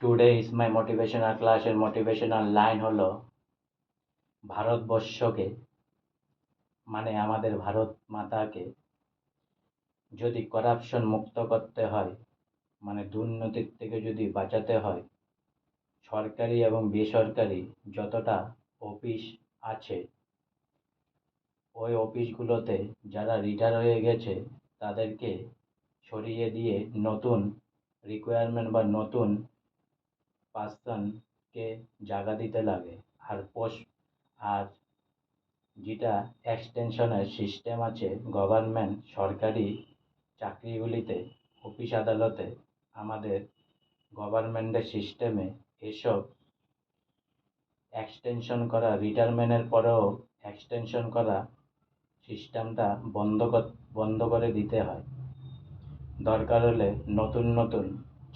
Today is my motivational ক্লাসের motivational line হলো ভারতবর্ষকে মানে আমাদের ভারত মাতাকে যদি করাপশন মুক্ত করতে হয়, মানে দুর্নীতির থেকে যদি বাঁচাতে হয়, সরকারি এবং বেসরকারি যতটা অফিস আছে ওই অফিসগুলোতে যারা রিটায়ার হয়ে গেছে তাদেরকে সরিয়ে দিয়ে নতুন রিকোয়ারমেন্ট বা নতুন পার্সনকে জায়গা দিতে লাগে। আর আর যেটা এক্সটেনশনের সিস্টেম আছে গভর্নমেন্ট সরকারি চাকরিগুলিতে, অফিস আদালতে, আমাদের গভর্নমেন্টের সিস্টেমে এসব এক্সটেনশন করা, রিটায়ারমেন্টের পরেও এক্সটেনশন করা সিস্টেমটা বন্ধ করে দিতে হয়। দরকার হলে নতুন নতুন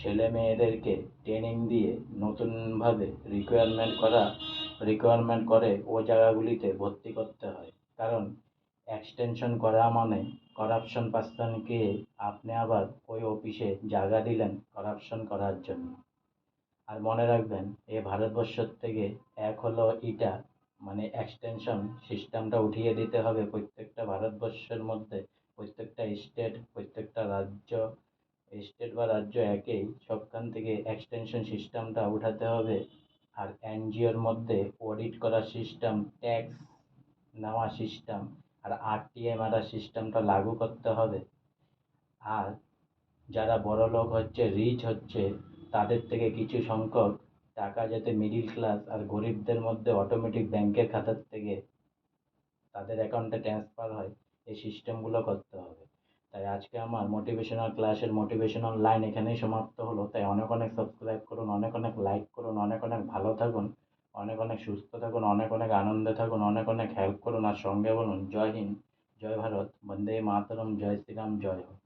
ছেলে মেয়েদেরকে ট্রেনিং দিয়ে নতুনভাবে রিকোয়ারমেন্ট করে ও জায়গাগুলিতে ভর্তি করতে হয়। কারণ এক্সটেনশন করা মানে করাপশন পার্সনকে আপনি আবার ওই অফিসে জায়গা দিলেন করাপশন করার জন্য। আর মনে রাখবেন এ ভারতবর্ষের থেকে এক হলো এটা, মানে এক্সটেনশন সিস্টেমটা উঠিয়ে দিতে হবে প্রত্যেকটা ভারতবর্ষের মধ্যে। প্রত্যেকটা স্টেট বা রাজ্য একই, সবখান থেকে এক্সটেনশন সিস্টেমটা উঠাতে হবে। আর এনজিওর মধ্যে অডিট করার সিস্টেম, ট্যাক্স নেওয়া সিস্টেম আর আরটিআই মারার সিস্টেমটা লাগু করতে হবে। আর যারা বড়লোক হচ্ছে, রিচ হচ্ছে, তাদের থেকে কিছু সংখ্যক টাকা যাতে মিডিল ক্লাস আর গরিবদের মধ্যে অটোমেটিক ব্যাংকের খাতার থেকে তাদের অ্যাকাউন্টে ট্রান্সফার হয়, এই সিস্টেমগুলো করতে হবে। তাই আজকে আমার মোটিভেশনাল ক্লাসের মোটিভেশনাল লাইন এখানেই সমাপ্ত হলো। তাই অনেক অনেক সাবস্ক্রাইব করুন, অনেক অনেক লাইক করুন, অনেক অনেক ভালো থাকুন, অনেক অনেক সুস্থ থাকুন, অনেক অনেক আনন্দে থাকুন, অনেক অনেক হেল্প করুন। আর সঙ্গে বলুন জয় হিন্দ, জয় ভারত, বন্দে মাতরম, জয় শ্রীরাম, জয় হোক।